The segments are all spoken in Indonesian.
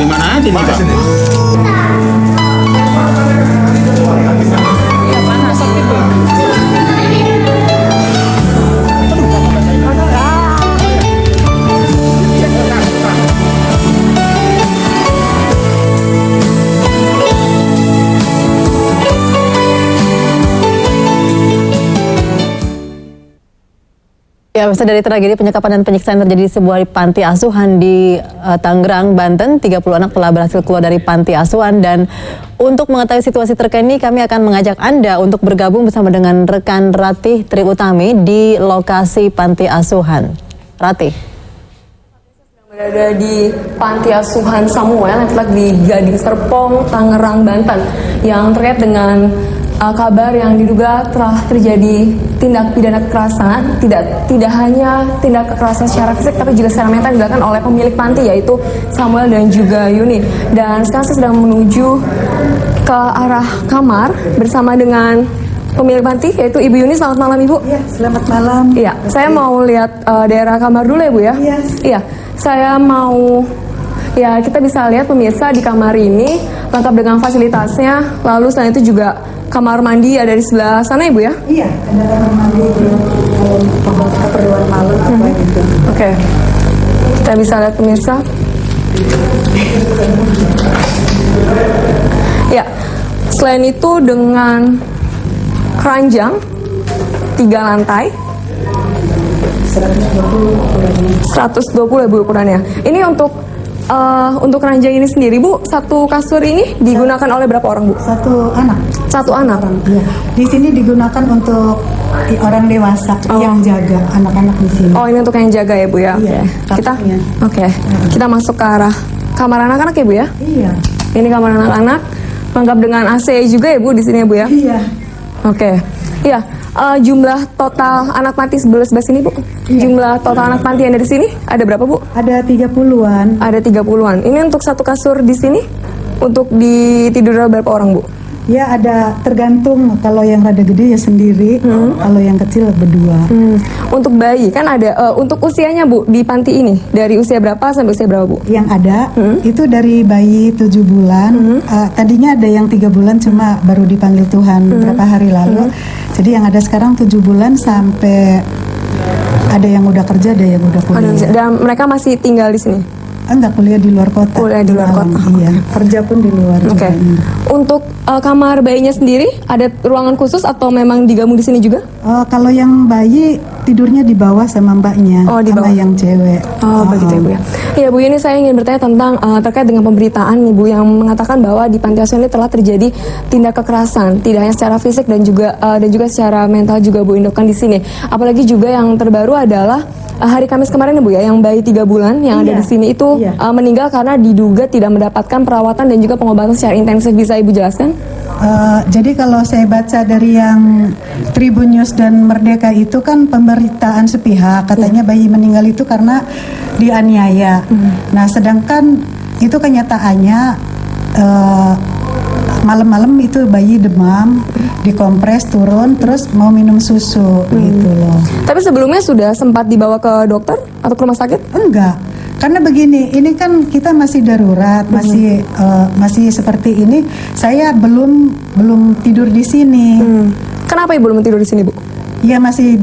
Dari mana aja nih Pak? Ya, bisa dari tragedi penyekapan dan penyiksaan yang terjadi di sebuah panti asuhan di Tangerang, Banten. 30 anak telah berhasil keluar dari panti asuhan, dan untuk mengetahui situasi terkini kami akan mengajak Anda untuk bergabung bersama dengan rekan Ratih Triutami di lokasi panti asuhan. Ratih. Berada di panti asuhan Samuel yang terletak di Gading Serpong, Tangerang, Banten, yang terkait dengan kabar yang diduga telah terjadi tindak pidana kekerasan, tidak hanya tindak kekerasan secara fisik tapi juga secara mental dilakukan oleh pemilik panti, yaitu Samuel dan juga Yuni. Dan sekarang saya sedang menuju ke arah kamar bersama dengan pemilik panti, yaitu Ibu Yuni. Selamat malam, Ibu. Iya, selamat malam. Iya, saya mau lihat daerah kamar dulu ya, Bu ya. Iya. Iya, saya mau. Ya, kita bisa lihat pemirsa di kamar ini lengkap dengan fasilitasnya. Lalu selain itu juga kamar mandi ada di sebelah sana, Ibu ya? Iya, ada kamar mandi kalau keperluan malam apa gitu. Oke. Kita bisa lihat pemirsa. Ya, selain itu dengan keranjang 3 lantai. 120 ya, Bu, ukurannya. Ini untuk ranjang ini sendiri, Bu, satu kasur ini digunakan oleh berapa orang, Bu? Satu anak. Satu anak. Iya. Di sini digunakan untuk orang dewasa yang jaga anak-anak di sini. Oh, ini untuk yang jaga ya, Bu ya. Iya, Kita kasurnya. Oke. Kita masuk ke arah kamar anak-anak ya, Bu ya. Iya. Ini kamar anak-anak lengkap dengan AC juga ya, Bu, di sini ya, Bu ya. Iya. Oke. Iya. Jumlah total anak panti sebelah sini, Bu. Iya. Jumlah total anak panti yang ada di sini ada berapa, Bu? Ada 30-an. Ada 30-an. Ini untuk satu kasur di sini untuk ditidur berapa orang, Bu? Ya, ada tergantung. Kalau yang rada gede ya sendiri, kalau yang kecil berdua. Untuk bayi kan ada untuk usianya, Bu, di panti ini dari usia berapa sampai usia berapa, Bu? Yang ada itu dari bayi 7 bulan. Tadinya ada yang 3 bulan cuma baru dipanggil Tuhan beberapa hari lalu. Jadi yang ada sekarang 7 bulan sampai ada yang udah kerja, ada yang udah kuliah. Dan mereka masih tinggal di sini? Enggak, kuliah di luar kota. Kuliah di luar kota. Iya, kerja pun di luar. Oke. Untuk kamar bayinya sendiri ada ruangan khusus atau memang digabung di sini juga? Kalau yang bayi tidurnya di bawah sama mbaknya, Oh, di sama bawah. yang cewek. Oh, begitu ya, Bu ya. Iya, Bu, ini saya ingin bertanya tentang terkait dengan pemberitaan Ibu yang mengatakan bahwa di panti asuhan ini telah terjadi tindak kekerasan, tidak hanya secara fisik dan juga secara mental juga, Bu, indokkan di sini. Apalagi juga yang terbaru adalah hari Kamis kemarin ya, Bu ya, yang bayi 3 bulan yang ada di sini itu meninggal karena diduga tidak mendapatkan perawatan dan juga pengobatan secara intensif. Bisa Ibu jelaskan? Jadi kalau saya baca dari yang Tribun News dan Merdeka itu kan pemberitaan sepihak, katanya bayi meninggal itu karena dianiaya. Nah, sedangkan itu kenyataannya malam-malam itu bayi demam, dikompres turun, terus mau minum susu gitu loh. Tapi sebelumnya sudah sempat dibawa ke dokter atau ke rumah sakit? Enggak, karena begini, ini kan kita masih darurat, masih seperti ini. Saya belum tidur di sini. Kenapa Ibu belum tidur di sini, Bu? Ya masih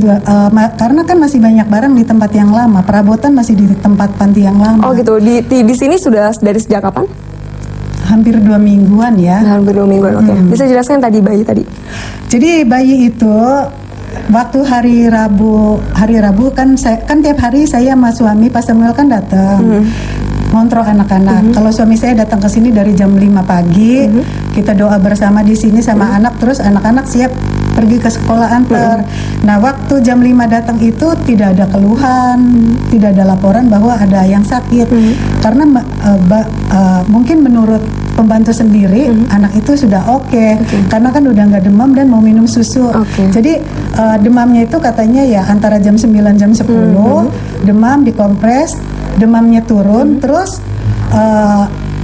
karena kan masih banyak barang di tempat yang lama. Perabotan masih di tempat panti yang lama. Oh gitu. Di sini sudah dari sejak kapan? Hampir 2 mingguan ya. Hampir 2 mingguan. Oke. Bisa jelaskan tadi bayi tadi? Jadi bayi itu waktu hari Rabu kan tiap hari saya sama suami Pak Samuel kan datang ngontrol anak-anak. Kalau suami saya datang ke sini dari jam 5 pagi, kita doa bersama di sini sama anak, terus anak-anak siap pergi ke sekolah antar. Nah, waktu jam 5 datang itu tidak ada keluhan, tidak ada laporan bahwa ada yang sakit. Karena mungkin menurut pembantu sendiri anak itu sudah oke. Karena kan udah nggak demam dan mau minum susu. Jadi demamnya itu katanya ya antara jam 9 jam 10 demam, dikompres, demamnya turun, terus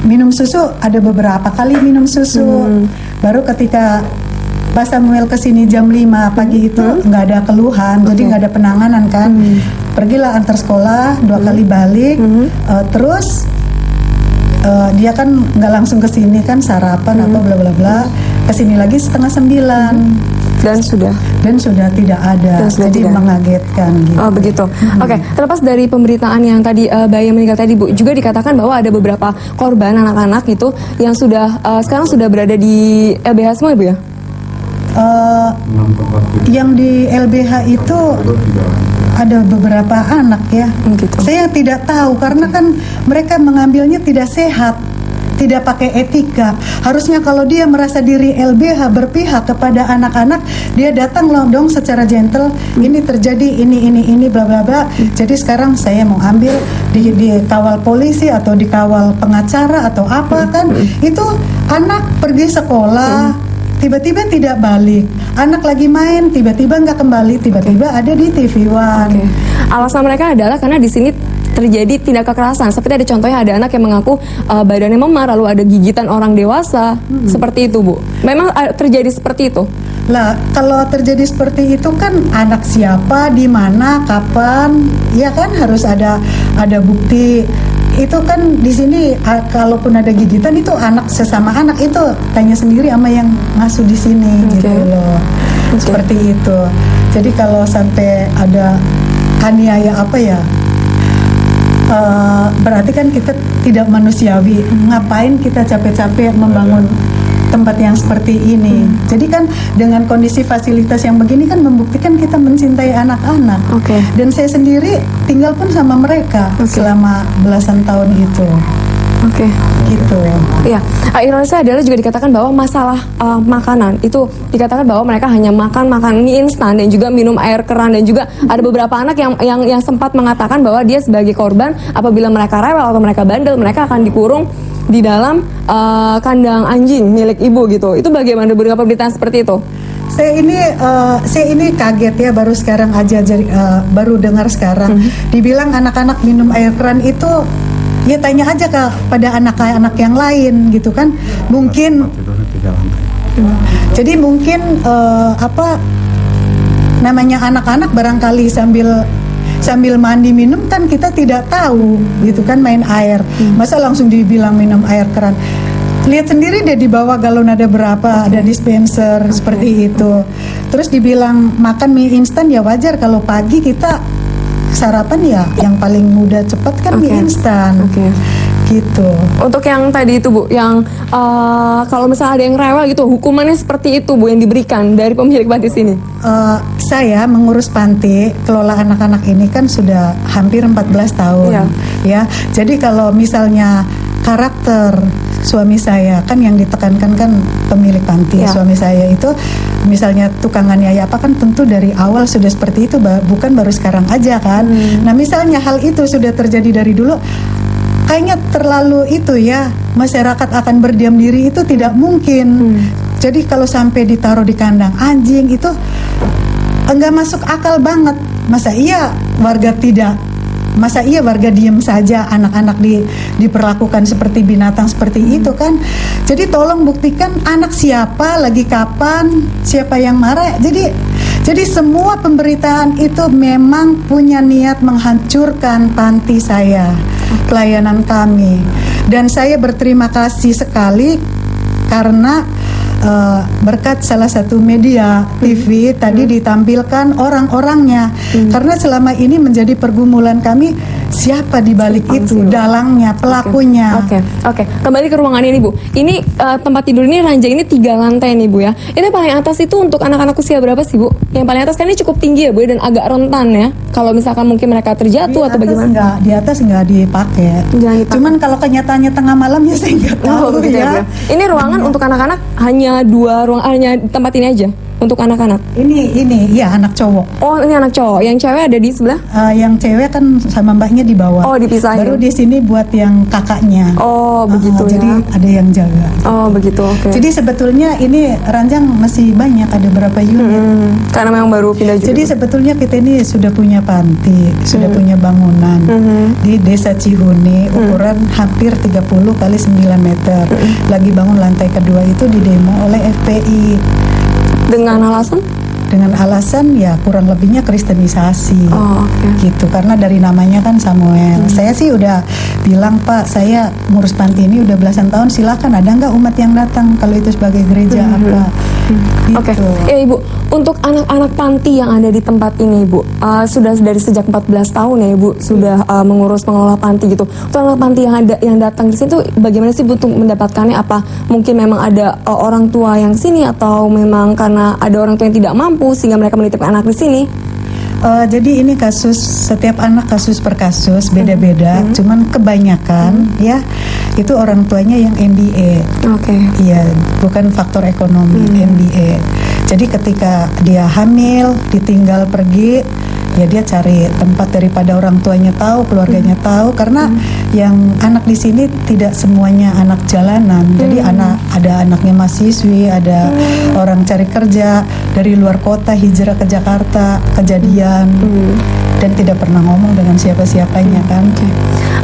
minum susu ada beberapa kali minum susu. Baru ketika Pak Samuel kesini jam 5 pagi itu nggak ada keluhan, jadi nggak ada penanganan kan. Pergilah antar sekolah 2 kali balik, terus dia kan nggak langsung ke sini kan, sarapan apa bla bla bla, kesini lagi 8:30 Dan sudah. tidak ada, Dan sudah jadi tidak. mengagetkan gitu. Oh begitu. Oke, terlepas dari pemberitaan yang tadi bayi yang meninggal tadi Bu, juga dikatakan bahwa ada beberapa korban anak-anak itu yang sudah sekarang sudah berada di LBH semua ya Bu ya? Yang di LBH itu ada beberapa anak ya. Gitu. Saya tidak tahu karena kan mereka mengambilnya tidak sehat, tidak pakai etika. Harusnya kalau dia merasa diri LBH berpihak kepada anak-anak, dia datang loh dong secara gentle. Ini terjadi ini bla bla bla. Jadi sekarang saya mau ambil dikawal polisi atau dikawal pengacara atau apa kan? Itu anak pergi sekolah. Tiba-tiba tidak balik, anak lagi main, tiba-tiba nggak kembali, tiba-tiba ada di TV One. Oke. Alasan mereka adalah karena di sini terjadi tindak kekerasan. Seperti ada contohnya ada anak yang mengaku badannya memar, lalu ada gigitan orang dewasa. Seperti itu Bu. Memang terjadi seperti itu. Lah, kalau terjadi seperti itu kan anak siapa, di mana, kapan, ya kan harus ada bukti. Itu kan di sini kalaupun ada gigitan itu anak sesama anak itu tanya sendiri sama yang ngasuh di sini gitu loh. Seperti itu. Jadi kalau sampai ada aniaya apa ya, berarti kan kita tidak manusiawi. Ngapain kita capek-capek membangun tempat yang seperti ini? Jadi kan dengan kondisi fasilitas yang begini kan membuktikan kita mencintai anak-anak. Dan saya sendiri tinggal pun sama mereka selama belasan tahun itu. Gitu. Iya, ironisnya adalah juga dikatakan bahwa masalah makanan itu dikatakan bahwa mereka hanya makan mie instan dan juga minum air keran, dan juga ada beberapa anak yang sempat mengatakan bahwa dia sebagai korban apabila mereka rewel atau mereka bandel, mereka akan dikurung di dalam kandang anjing milik ibu gitu. Itu bagaimana beberapa pemberitaan seperti itu? Saya ini kaget ya, baru sekarang aja baru dengar sekarang. Dibilang anak-anak minum air keran itu, ya tanya aja pada anak-anak yang lain gitu kan. Mungkin jadi mungkin namanya anak-anak barangkali sambil mandi minum kan kita tidak tahu gitu kan, main air. Masa langsung dibilang minum air keran. Lihat sendiri deh di bawah galon ada berapa, ada dispenser seperti itu. Terus dibilang makan mie instan, ya wajar kalau pagi kita sarapan ya yang paling mudah cepat kan mie instan. Gitu. Untuk yang tadi itu Bu, yang kalau misalnya ada yang rewel gitu, hukumannya seperti itu Bu yang diberikan dari pemilik panti sini? Saya mengurus panti, kelola anak-anak ini kan sudah hampir 14 tahun. Ya. Jadi kalau misalnya karakter suami saya kan yang ditekankan kan pemilik panti. Suami saya itu misalnya tukang aniaya apa kan tentu dari awal sudah seperti itu, bukan baru sekarang aja kan. Nah misalnya hal itu sudah terjadi dari dulu, kayaknya terlalu itu ya, masyarakat akan berdiam diri itu tidak mungkin. Jadi kalau sampai ditaruh di kandang anjing itu enggak masuk akal banget. Masa iya warga diem saja, anak-anak diperlakukan seperti binatang seperti itu kan. Jadi tolong buktikan anak siapa, lagi kapan, siapa yang marah. Jadi semua pemberitaan itu memang punya niat menghancurkan panti saya, pelayanan kami. Dan saya berterima kasih sekali karena berkat salah satu media TV tadi ditampilkan orang-orangnya. Karena selama ini menjadi pergumulan kami, siapa di balik itu, dalangnya, pelakunya. Oke. Kembali ke ruangan ini Bu. Ini tempat tidur ini, ranjang ini 3 lantai nih Bu ya. Itu paling atas itu untuk anak-anak usia berapa sih Bu? Yang paling atas kan ini cukup tinggi ya Bu dan agak rentan ya. Kalau misalkan mungkin mereka terjatuh atau bagaimana? Di atas nggak dipakai. Cuman kalau kenyataannya tengah malam ya saya nggak tahu ya. Ini ruangan untuk anak-anak hanya 2 ruang, hanya tempat ini aja untuk anak-anak. Ini ya anak cowok. Oh, ini anak cowok. Yang cewek ada di sebelah? Yang cewek kan sama mbaknya di bawah. Oh, dipisahin. Baru di sini buat yang kakaknya. Oh, begitu ya. Jadi ada yang jaga. Oh, begitu. Oke. Jadi sebetulnya ini ranjang masih banyak, ada berapa unit. Karena memang baru pindah juga. Jadi sebetulnya kita ini sudah punya panti, sudah punya bangunan di Desa Cihuni, ukuran hampir 30 kali 9 meter. Lagi bangun lantai kedua itu di demo oleh FPI. Dengan alasan? dengan alasan ya kurang lebihnya kristenisasi. Oh, oke. Gitu, karena dari namanya kan Samuel. Saya sih udah bilang, Pak, saya ngurus panti ini udah belasan tahun, silakan ada nggak umat yang datang kalau itu sebagai gereja apa. Gitu. Oke, ya Ibu, untuk anak-anak panti yang ada di tempat ini Ibu, sudah dari sejak 14 tahun ya Ibu sudah mengurus pengelola panti gitu. Untuk anak panti yang datang di sini tuh bagaimana sih Bu untuk mendapatkannya? Apa mungkin memang ada orang tua yang sini atau memang karena ada orang tua yang tidak mampu sehingga mereka menitipkan anak di sini? Jadi ini kasus, setiap anak kasus per kasus beda-beda, cuman kebanyakan ya itu orang tuanya yang MBA. Oke. Iya, bukan faktor ekonomi, MBA. Jadi ketika dia hamil, ditinggal pergi, ya dia cari tempat daripada orang tuanya tahu, keluarganya tahu, karena yang anak di sini tidak semuanya anak jalanan. Jadi ada anaknya mahasiswi, ada orang cari kerja dari luar kota hijrah ke Jakarta, kejadian dan tidak pernah ngomong dengan siapa-siapanya kan.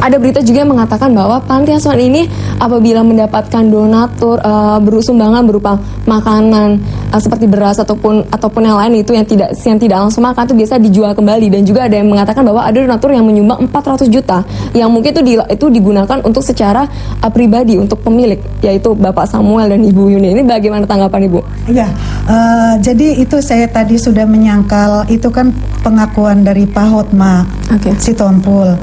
Ada berita juga yang mengatakan bahwa panti asuhan ini apabila mendapatkan donatur sumbangan berupa makanan seperti beras ataupun yang lain itu yang tidak langsung makan itu biasa dijual kembali, dan juga ada yang mengatakan bahwa ada donatur yang menyumbang 400 juta yang mungkin itu digunakan untuk secara pribadi untuk pemilik, yaitu Bapak Samuel dan Ibu Yuni. Ini bagaimana tanggapan Ibu? Iya, jadi itu saya tadi sudah menyangkal, itu kan pengakuan dari Pak Hotma Sitompul.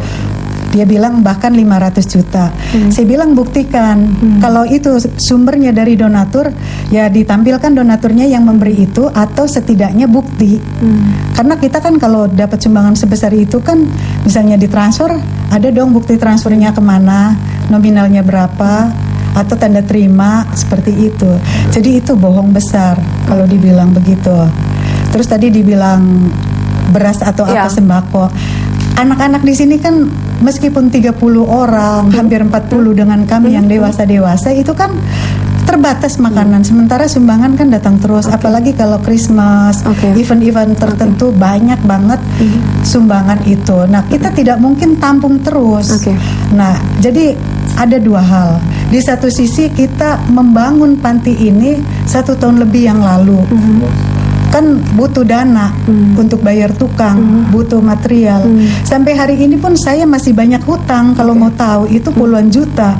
Dia bilang bahkan 500 juta. Saya bilang buktikan. Kalau itu sumbernya dari donatur, ya ditampilkan donaturnya yang memberi itu atau setidaknya bukti. Karena kita kan kalau dapat sumbangan sebesar itu kan misalnya ditransfer, ada dong bukti transfernya kemana, nominalnya berapa, atau tanda terima seperti itu. Jadi itu bohong besar kalau dibilang begitu. Terus tadi dibilang beras atau apa sembako. Anak-anak di sini kan meskipun 30 orang, hampir 40 dengan kami yang dewasa-dewasa itu kan terbatas makanan. Sementara sumbangan kan datang terus, apalagi kalau Christmas, event-event tertentu banyak banget sumbangan itu. Nah, kita tidak mungkin tampung terus. Nah, jadi ada dua hal. Di satu sisi kita membangun panti ini 1 tahun lebih yang lalu. Kan butuh dana untuk bayar tukang, butuh material. Sampai hari ini pun saya masih banyak hutang, kalau mau tahu itu puluhan juta.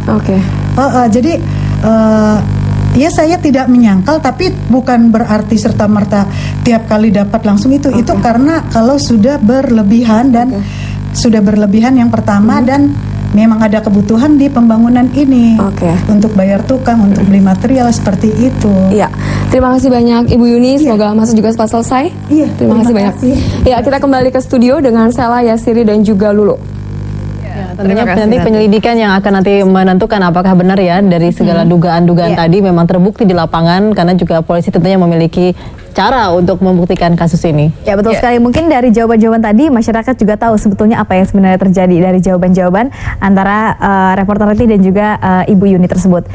Jadi ya saya tidak menyangkal, tapi bukan berarti serta-merta tiap kali dapat langsung itu. Itu karena kalau sudah berlebihan dan sudah berlebihan yang pertama dan memang ada kebutuhan di pembangunan ini untuk bayar tukang, untuk beli material seperti itu. Iya, terima kasih banyak Ibu Yuni. Semoga masa juga cepat selesai. Iya, terima kasih banyak. Ya, kita kembali ke studio dengan Sela, Yasiri dan juga Lulu. Tentunya nanti penyelidikan yang akan nanti menentukan apakah benar ya dari segala dugaan-dugaan tadi memang terbukti di lapangan, karena juga polisi tentunya memiliki cara untuk membuktikan kasus ini. Ya betul sekali. Mungkin dari jawaban-jawaban tadi masyarakat juga tahu sebetulnya apa yang sebenarnya terjadi dari jawaban-jawaban antara reporter Reti dan juga Ibu Yuni tersebut.